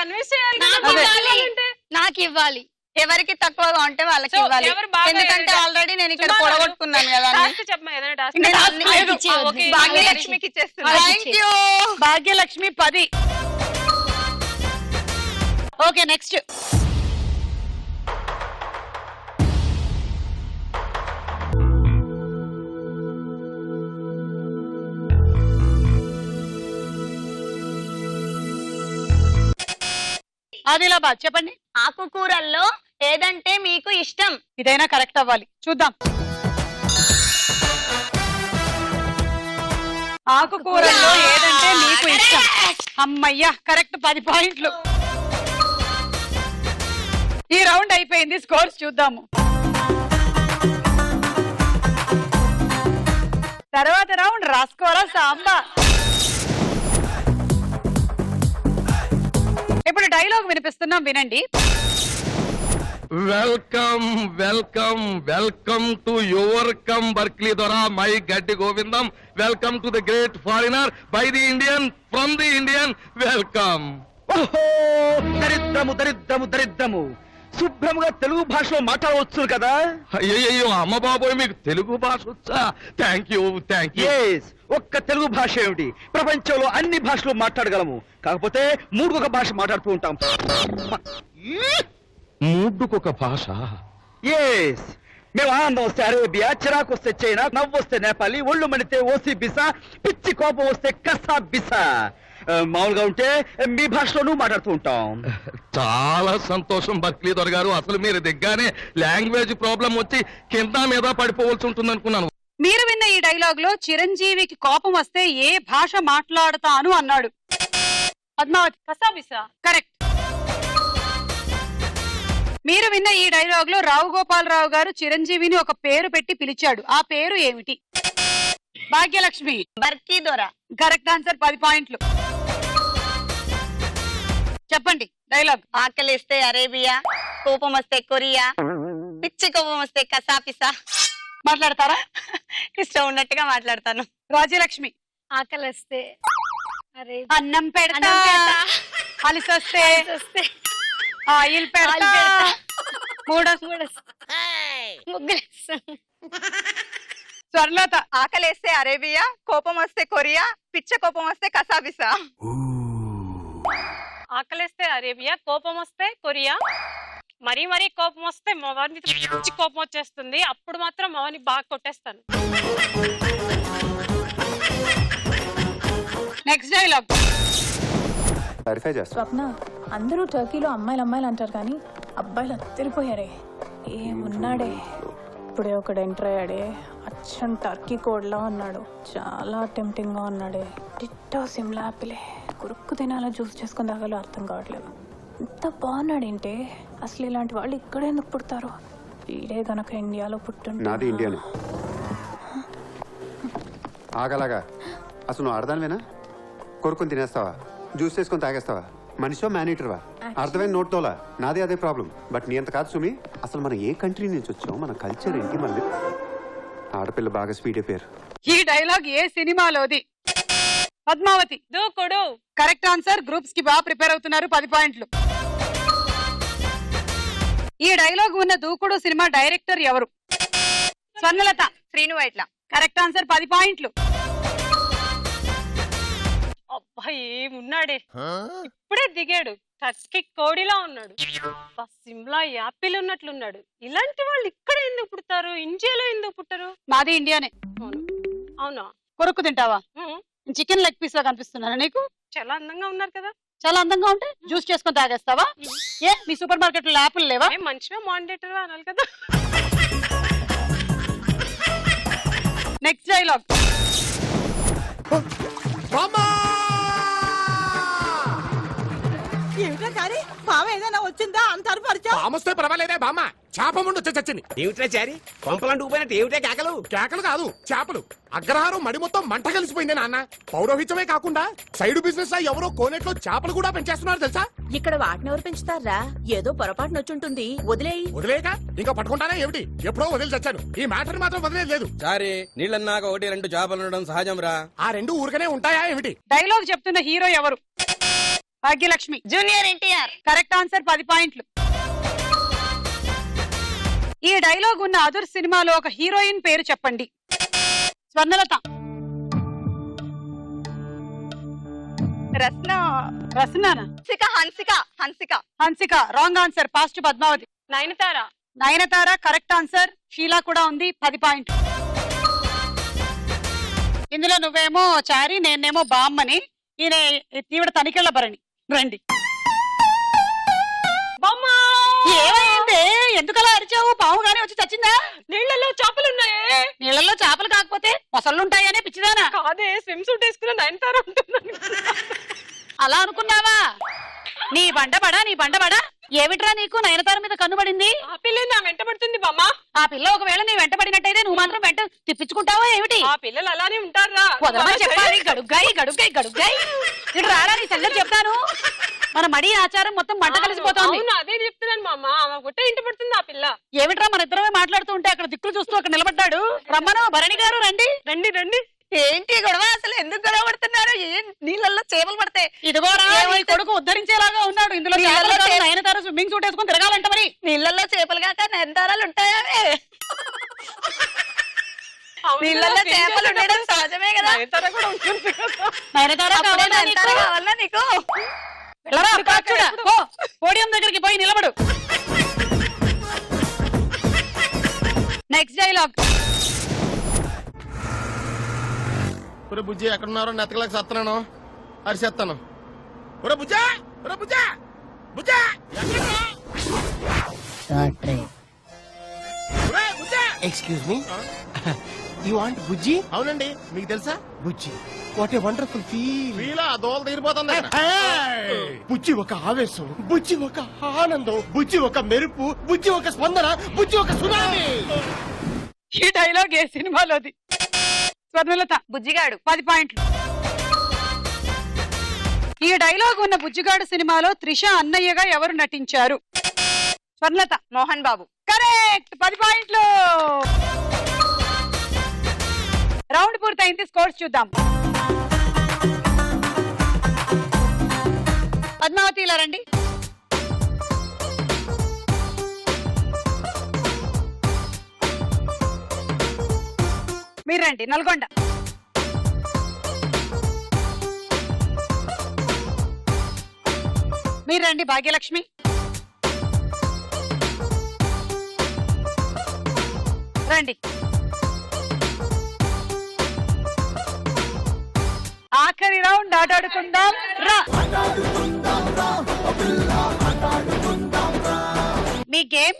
కన్విన్స్ చేయాలి. నాకు ఇవ్వాలి. ఎవరికి తక్కువగా ఉంటే వాళ్ళకి So, ఇవ్వాలి. ఎవరు బాగా ఎందుకంటే ఆల్రెడీ నేను ఇక్కడ పొడగొట్టుకున్నాను కదా అన్ని. చెప్పమా ఏదైనా టాస్క్. నేను task అన్ని లేదు. ఓకే. భాగ్యలక్ష్మికి ఇచ్చేస్తున్నా. వాళ్ళకి thank you. Bhagyalakshmi 10. Okay next. Adilabad చెప్పండి. ఆకుకూరల్లో ఏదంటే మీకు ఇష్టం? ఇదైనా కరెక్ట్ అవ్వాలి. చూద్దాం. ఆకుకూరల్లో ఏదంటే మీకు ఇష్టం? అమ్మయ్యా కరెక్ట్, 10 పాయింట్లు. ఈ రౌండ్ అయిపోయింది. స్కోర్స్ చూద్దాము. తర్వాత రౌండ్ రాసుకోరా సాంబా. ఇప్పుడు డైలాగ్ వినిపిస్తున్నాం, వినండి. Welcome welcome welcome to your come బర్క్లీ దొర మై గడ్డి గోవిందం. Welcome to the great foreigner by the Indian from the Indian. Welcome. ఓహో, దరిద్రము దరిద్రము దరిద్రము. శుభ్రముగా తెలుగు భాషలో మాట్లాడవచ్చు కదా? అయ్యయ్యో అమ్మ బాబోయ్, మీకు తెలుగు భాష వచ్చా? Thank you thank you. Yes, ఒక్క తెలుగు భాష ఏమిటి, ప్రపంచంలో అన్ని భాషలు మాట్లాడగలము. కాకపోతే మూడొక భాష మాట్లాడుతూ ఉంటాం. మూడ్డుకొక భాష. ఎస్, మేము ఆనందం వస్తే అరేబియా, చిరాకు వస్తే చైనా, నవ్వు వస్తే నేపాలి, ఒళ్ళు మణితే ఓసి బిసా, పిచ్చి కోపం వస్తే కసా బిసా. మామూలుగా ఉంటే మీ భాషలోనూ మాట్లాడుతూ ఉంటాం. చాలా సంతోషం బర్క్లీ దొర గారు. అసలు మీరు దిగ్గానే లాంగ్వేజ్ ప్రాబ్లం వచ్చి కింద మీద పడిపోవలసి ఉంటుంది అనుకున్నాను. మీరు విన్న ఈ డైలాగ్ లో చిరంజీవికి కోపం వస్తే ఏ భాష మాట్లాడతాను అన్నాడు? పద్మావతి. కసాబిసా. కరెక్ట్. మీరు విన్న ఈ డైలాగ్ లో రావు గోపాలరావు గారు చిరంజీవిని ఒక పేరు పెట్టి పిలిచాడు. ఆ పేరు ఏమిటి? భాగ్యలక్ష్మి. బర్కీ దొర. కరెక్ట్ ఆన్సర్, 10 పాయింట్లు. చెప్పండి డైలాగ్. ఆకలిస్తే అరేబియా, కోపం వస్తే కొరియా, పిచ్చి కోపం వస్తే కసాపిసా. మాట్లాడతారా? ఇష్టం ఉన్నట్టుగా మాట్లాడతాను. రాజ్యలక్ష్మి. ఆకలిస్తే అరే అన్నం పెడతా, అన్నం పెడతా. అలిసొస్తే వస్తే ఆయిల్ పెడతా, ముగ్గులేస్తాను. స్వర్ణలత. ఆకలేస్తే అరేబియా, కోపం వస్తే కొరియా, పిచ్చ కోపం వస్తే కసాపిసా. ఆకలిస్తే అరేబియా, కోపం వస్తే కొరియా, మరీ మరీ కోపం వస్తే మవాని పిచ్చి కోపం వచ్చేస్తుంది. అప్పుడు మాత్రం మవాని బాగా కొట్టేస్తాను. Next dialogue. స్వప్న, అందరూ టర్కీలో అమ్మాయిలు అంటారు కానీ అబ్బాయిలు అత్తరిపోయారే. ఏమున్నాడే, ఇప్పుడే ఒకడు ఎంటర్ అయ్యాడే, అచ్చం టర్కీ కోడ్లా ఉన్నాడు. చాలా టెంప్టింగ్ గా ఉన్నాడే. డిట్టో సిమ్లా ఆపిలే. కురుక్కు తినాలో జ్యూస్ చేసుకుని తాగాలో అర్థం కావట్లేదు. ఇంత బాగున్నాడేంటే. అసలు ఇలాంటి వాళ్ళు ఇక్కడే ఎందుకు పుడతారు? వీడే గనక ఇండియాలో పుట్టుంటే. నాది ఇండియానే. ఆగలాగా అసలు నువ్వు ఆడదానివేనా? కొరుకుని తినేస్తావా? జ్యూస్ చేసుకొని తాగేస్తావా? మనిషో మేనేటర్వా? అర్థమైన నోట్తోలా. నాదే అదే ప్రాబ్లం. బట్ నీ అంత కాదు సుమి. అసలు మనం ఏ కంట్రీ నుంచి వచ్చాం, మన కల్చర్ ఏంటి, మన ఆడపిల్ల బాగా స్పీడ్ అయిపోయారు. ఈ డైలాగ్ ఏ సినిమాలోది? పద్మావతి. దూకుడు. Correct answer. గ్రూప్స్ కి బాగా ప్రిపేర్ అవుతున్నారు, 10 పాయింట్లు. ఈ డైలాగ్ ఉన్న దూకుడు సినిమా డైరెక్టర్ ఎవరు? స్వర్ణలత. శ్రీను వైట్ల. కరెక్ట్ ఆన్సర్, 10 పాయింట్లు. అబ్బా ఏమున్నాడే, ఇప్పుడే దిగాడు. టర్కీ కోడిలా ఉన్నాడు. సిమ్లా యాపిల్ ఉన్నట్లున్నాడు. ఇలాంటి వాళ్ళు ఇక్కడ ఎందుకు పుడతారు? ఇండియాలో ఎందుకు పుట్టరు? మాది ఇండియానే. అవునా? కొరుక్కు తింటావా? చికెన్ లెగ్ పీస్ లా కనిపిస్తున్నారా నీకు? చాలా అందంగా ఉన్నారు కదా. చాలా అందంగా ఉంటే జ్యూస్ చేసుకొని తాగేస్తావా? ఏ మీ సూపర్ మార్కెట్ లో యాపిల్ లేవా? మంచిగా మానిటర్ అనాలి కదా. Next dialogue. ఏమిటా కానీ పాము ఏదైనా వచ్చిందా అంత అరుపరిచా? పామొస్తే పర్వాలేదే బామ్మ, చేప ముందు చచ్చింది. ఏమిట్రా చారి కొంపలంటూ పోయినట్టు ఏమిటే కేకలు? కేకలు కాదు చేపలు. అగ్రహారం మడి మొత్తం మంట కలిసిపోయింది నాన్న. పౌరోహిత్యమే కాకుండా సైడ్ బిజినెస్ లా ఎవరో కోనేట్లో చేపలు కూడా పెంచేస్తున్నారు తెలుసా? ఇక్కడ వాటిని ఎవరు పెంచుతారా? ఏదో పొరపాటు నొచ్చుంటుంది, వదిలేయి. వదిలేక ఇంకా పట్టుకుంటానే ఏమిటి? ఎప్పుడో వదిలి చచ్చాను. ఈ మ్యాటర్ మాత్రం వదిలేదు లేదు. చారి నీళ్ళన్నాక 1-2 చేపలు ఉండడం సహజం రా. ఆ రెండు ఊరికనే ఉంటాయా ఏమిటి? డైలాగ్ చెప్తున్న హీరో ఎవరు? Bhagyalakshmi. Junior NTR. Correct answer, 10 పాయింట్లు. ఈ డైలాగ్ ఉన్న అదుర్ సినిమాలో ఒక హీరోయిన్ పేరు చెప్పండి. స్వర్ణలత. రత్న. రసనానా? Hansika. Hansika. Hansika wrong answer. Pass Padmavathi. Nayanthara. Nayanthara correct answer. Sheela కూడా ఉంది, 10 పాయింట్లు. ఇందులో నువ్వేమో చారి, నేనేమో బామ్మని, ఈయన తీవిడ తనికెళ్ళ భరణి. రండి. ఏమైంది? ఎందుకలా అరిచావు? పాము గానీ వచ్చి చచ్చిందా? నీళ్ళలో చేపలున్నాయే. నీళ్ళల్లో చేపలు కాకపోతే మొసళ్ళుంటాయనే పిచ్చిదానా? కాదే, స్విమ్ సూట్ వేసుకున్న నయనతార ఉంటుందని. అలా అనుకున్నావా? నీ బండబడా ఏమిట్రా నీకు నయనతార మీద కన్నుబడింది? ఆ పిల్ల నా వెంట పడుతుంది బామ్మ. ఆ పిల్ల ఒకవేళ నీ వెంట పడినట్టయితే నువ్వు మాత్రం వెంట తిప్పించుకుంటావా ఏమిటి? ఆ పిల్లలు అలానే ఉంటారా? వదలమని చెప్పాలి. గడుగ్గాయి ఇటు రారా, నీ సంగతి చెప్తాను. మన మడి ఆచారం మొత్తం మంట కలిసిపోతుంది. అవును, అదే చెప్తున్నాను మామ. ఆమె గుట్ట ఇంట పడుతుంది ఆ పిల్ల. ఏమిట్రా మన ఇద్దరమే మాట్లాడుతూ ఉంటే అక్కడ దిక్కులు చూస్తూ అక్కడ నిలబడ్డాడు. రమ్మను భరణి గారు, రండి. రండి రండి. ఏంటి గొడవ? అసలు ఎందుకు గొడవ పడుతున్నారు? ఏం నీళ్ళల్లో చేపలు పడతాయి? ఇదిగోరా నీ కొడుకు ఉద్ధరించేలాగా ఉన్నాడు. ఇందులో నీళ్ళలో నయనతార స్విమ్మింగ్ సూట్ వేసుకుని తిరగాలంట మరి. నీళ్ళల్లో చేపలు కాక నయనతారాలు ఉంటాయా? నీళ్ళల్లో చేపలు ఉండడం సహజమే కదా. నయనతార కూడా ఉంటుంది కదా. నయనతార అప్పుడే కావాలా నీకు? నయనతార కావాలా నీకు? వెళ్ళరా, కాచుడా. పో, పోడియం దగ్గరికి పోయి నిలబడు. Next dialogue. బుజ్జి ఎక్కడున్నారో నెతకలేక సత్తనాను, అరిసేస్తాను. ఒరే బుజ్జా, ఒరే బుజ్జా, బుజ్జా ఎక్స్క్యూజ్ మీ, యు వాంట్ బుజ్జి? అవునండి, మీకు తెలుసా? బుజ్జి, వాట్ ఏ వండర్ఫుల్ ఫీల్. వీలా దోల తీరిపోతుంది. బుజ్జి ఒక ఆవేశం, బుజ్జి ఒక ఆనందం, బుజ్జి ఒక మెరుపు, బుజ్జి ఒక స్పందన, బుజ్జి ఒక సునామీ. ఈ డైలాగ్ ఏ సినిమాలోది? స్వర్ణలత. బుజ్జిగాడు. 10 పాయింట్లు. ఈ డైలాగ్ ఉన్న బుజ్జిగాడు సినిమాలో త్రిష అన్నయ్యగా ఎవరు నటించారు? స్వర్ణలత. మోహన్ బాబు. కరెక్ట్, 10 పాయింట్లు. రౌండ్ పూర్తయింది. స్కోర్స్ చూద్దాం. పద్మావతి ఇలా రండి. మీరు రండి. నల్గొండ. మీరు రండి. భాగ్యలక్ష్మి. రండి. ఆఖరి రౌండ్ ఆటాడుకుందాం రా. మీ గేమ్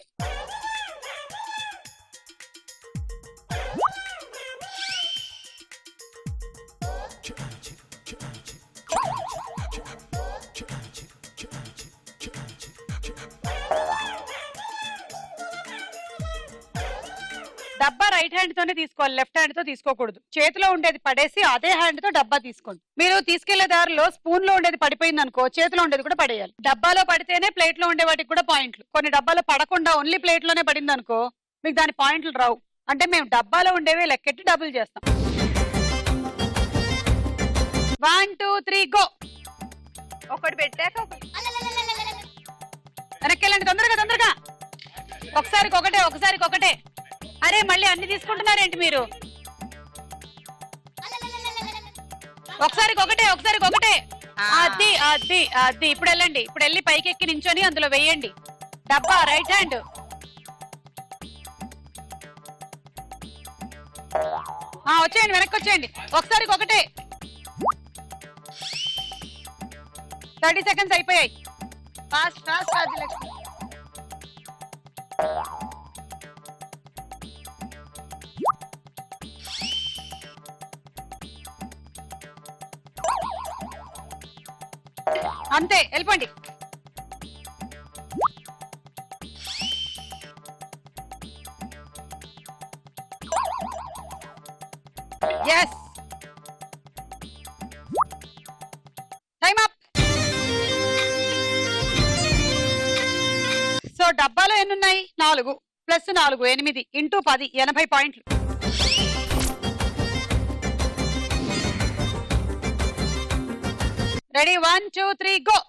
డబ్బా రైట్ హ్యాండ్ తోనే తీసుకోవాలి, లెఫ్ట్ హ్యాండ్ తో తీసుకోకూడదు. చేతిలో ఉండేది పడేసి అదే హ్యాండ్ తో డబ్బా తీసుకోండి. మీరు తీసుకెళ్లే దారిలో స్పూన్ లో ఉండేది పడిపోయింది అనుకో, చేతిలో ఉండేది కూడా పడేయాలి. డబ్బాలో పడితేనే ప్లేట్ లో ఉండే వాటికి కూడా పాయింట్లు. కొన్ని డబ్బాలో పడకుండా ఓన్లీ ప్లేట్ లోనే పడింది అనుకో, మీకు దాని పాయింట్లు రావు. అంటే మేము డబ్బాలో ఉండేవి లెక్కెట్టి డబ్బులు చేస్తాం. 1 2 3 గో. ఒకటి పెట్టాక వెనక్కి వెళ్ళండి, తొందరగా. ఒకసారికి ఒకటే. అరే మళ్ళీ అన్ని తీసుకుంటున్నారేంటి మీరు? ఒకసారికి ఒకటే. అది ఇప్పుడు వెళ్ళండి. ఇప్పుడు వెళ్ళి పైకి ఎక్కి నించొని అందులో వెయ్యండి డబ్బా. Right hand. వచ్చేయండి, వెనక్కి వచ్చేయండి. ఒకసారికి ఒకటే. 30 సెకండ్స్ అయిపోయాయి. Fast fast Rajyalakshmi. అంతే, వెళ్ళిపోండి. Yes, time up. సో డబ్బాలో ఎన్నున్నాయి? 4 ప్లస్ 4 8 ఇంటూ 10 80 పాయింట్లు. Ready 1 2 3 go.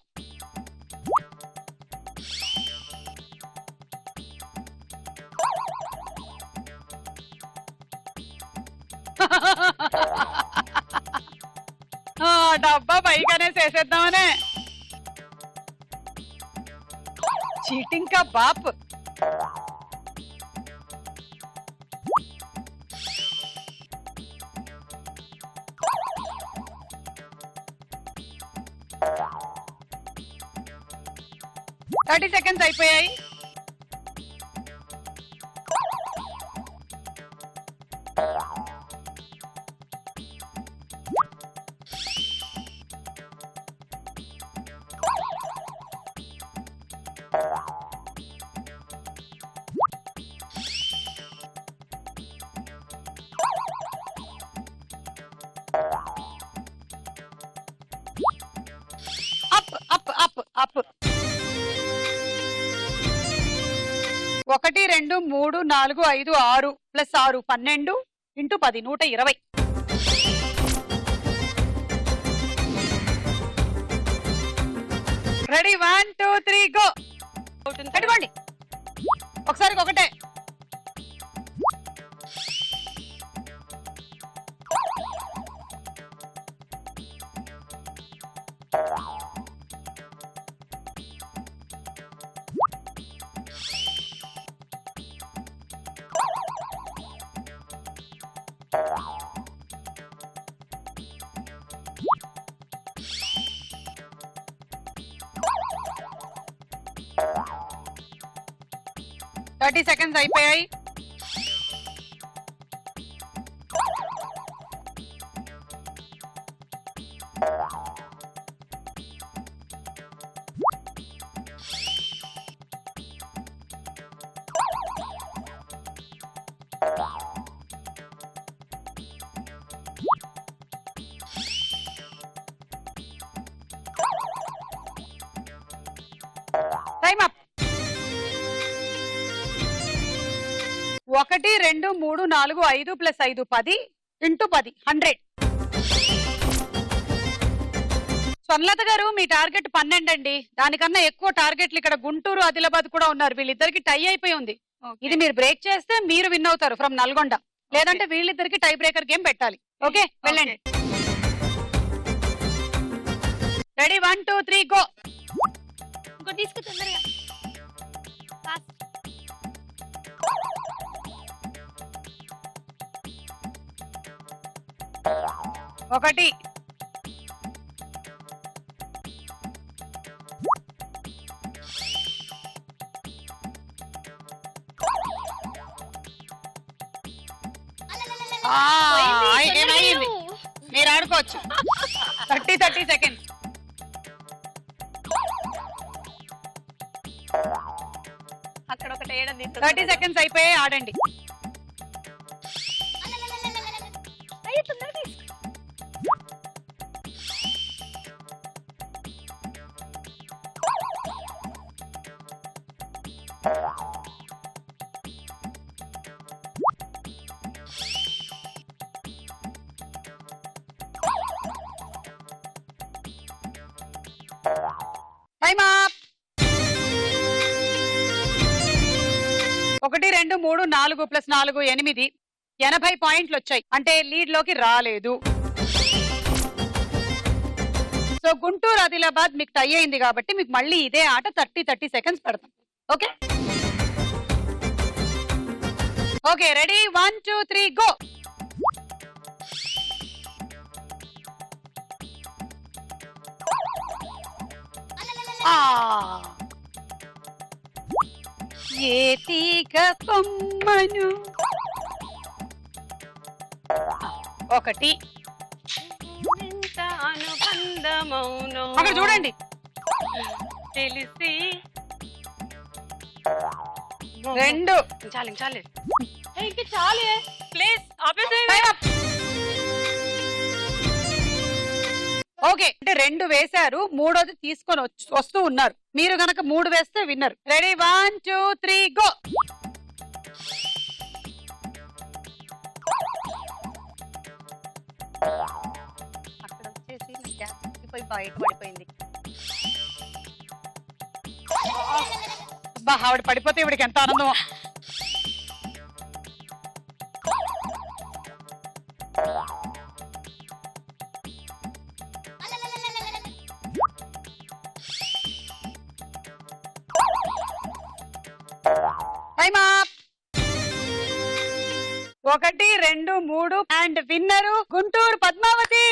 డబ్బా పైగానే చేసేద్దామనే. చీటింగ్ కా బాప్. థర్టీ సెకండ్స్ అయిపోయాయి. Up up up up. 1 2 3 4 5 6 plus 6 12 into 10 120. Ready 1 2 3 go. కట్టుకోండి ఒకసారి ఒకటే. థర్టీ సెకండ్స్ అయిపోయాయి. Time up. 1 2 3 4 5 plus 5 10 into 10 100. Swarnalatha గారు మీ టార్గెట్ 12 అండి. దానికన్నా ఎక్కువ టార్గెట్లు ఇక్కడ గుంటూరు ఆదిలాబాద్ కూడా ఉన్నారు. వీళ్ళిద్దరికి టై అయిపోయి ఉంది. ఇది మీరు బ్రేక్ చేస్తే మీరు విన్ అవుతారు ఫ్రమ్ నల్గొండ. లేదంటే వీళ్ళిద్దరికి టై బ్రేకర్ గేమ్ పెట్టాలి. ఓకే వెళ్ళండి. Ready 1 2 3 go. తీసుకు తొందరగా. ఒకటి ఏమైంది? మీరు ఆడుకోవచ్చు. 30 సెకండ్స్. అక్కడ ఒకటి వేయడం 30 సెకండ్స్ అయిపోయాయి. ఆడండి. Time up. 1 2 3 4 ప్లస్ 4 8 80 పాయింట్లు వచ్చాయి. అంటే లీడ్ లోకి రాలేదు. సో గుంటూరు ఆదిలాబాద్ మీకు టై అయింది కాబట్టి మీకు మళ్ళీ ఇదే ఆట 30 సెకండ్స్ పెడతాం. Okay okay ready 1 2 3 go. ఏ తీగ కొమ్మను ఒకటి ఎంత అనుబంధమౌనో అక్కడ చూడండి. తెలిసి రెండు. చాలు చాలు ఇంక చాలే ప్లీజ్ ఆపేసే. ఓకే అంటే రెండు వేశారు, మూడోది తీసుకొని వస్తూ ఉన్నారు. మీరు గనక మూడు వేస్తే విన్నర్. Ready 1 2 3 go. అక్కడ వచ్చేసి పోయి బయట పడిపోయింది. బా ఆవిడ పడిపోతే ఇవిడికి ఎంత ఆనందం. Time up. 1 2 3 and winner Guntur Padmavati.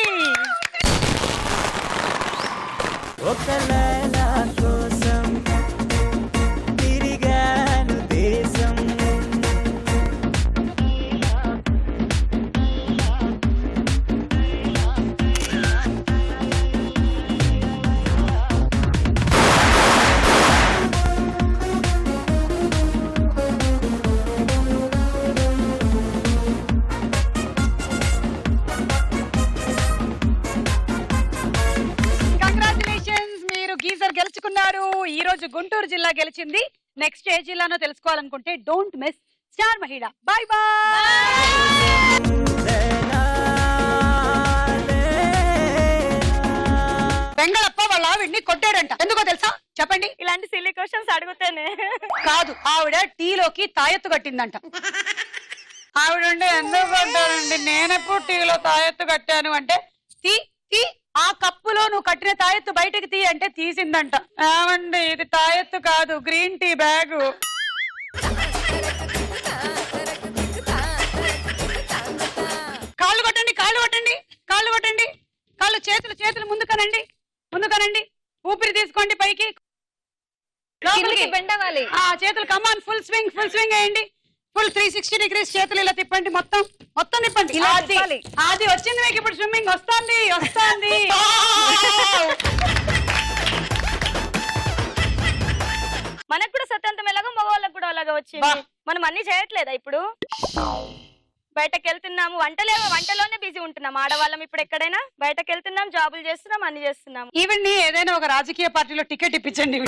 Congratulations, మీరు గీజర్ గెలుచుకున్నారు. ఈ రోజు గుంటూరు జిల్లా గెలిచింది. నెక్స్ట్ ఏ జిల్లానో తెలుసుకోవాలనుకుంటే don't miss star Mahila. Bye bye. Vengalappa వాళ్ళ ఆవిడ్ని కొట్టాడంట. ఎందుకో తెలుసా? చెప్పండి. ఇలాంటి సిల్లీ క్వశ్చన్స్ అడిగితేనే. కాదు, ఆవిడ టీలోకి తాయెత్తు కట్టిందంట. ఆవిడ ఎందుకు కట్టానండి, నేనెప్పుడు టీలో తాయెత్తు కట్టాను అంటే తీ తీ ఆ కప్పులో నువ్వు కట్టిన తాయెత్తు బయటకు తీ అంటే తీసిందంట. ఏమండి ఇది తాయెత్తు కాదు, గ్రీన్ టీ బ్యాగు. కాళ్ళు కొట్టండి, కాళ్ళు కొట్టండి, కాళ్ళు కొట్టండి, కాళ్ళు చేతులు చేతులు ముందు కనండి, ముందు కనండి. ఊపిరి తీసుకోండి పైకి, బెండవాలి. చేతులు కమాన్, ఫుల్ స్వింగ్ వేయండి. ఫుల్ 360 డిగ్రీస్ చేతులు ఇలా తిప్పండి, మొత్తం తిప్పండి. అది వచ్చింది మీకు ఇప్పుడు స్విమ్మింగ్ వస్తుంది. మనకు కూడా స్వతంత్రం ఎలాగో మగవాళ్ళకు కూడా అలాగా వచ్చింది. మనం అన్ని చేయట్లేదా ఇప్పుడు? బయటకు వెళ్తున్నాము, వంటలోనే బిజీ ఉంటున్నాం ఆడవాళ్ళం. ఇప్పుడు ఎక్కడైనా బయటకు వెళ్తున్నాం, జాబులు చేస్తున్నాం, అన్ని చేస్తున్నాం. ఈవెన్ ఏదైనా ఒక రాజకీయ పార్టీలో టికెట్ ఇప్పించండి.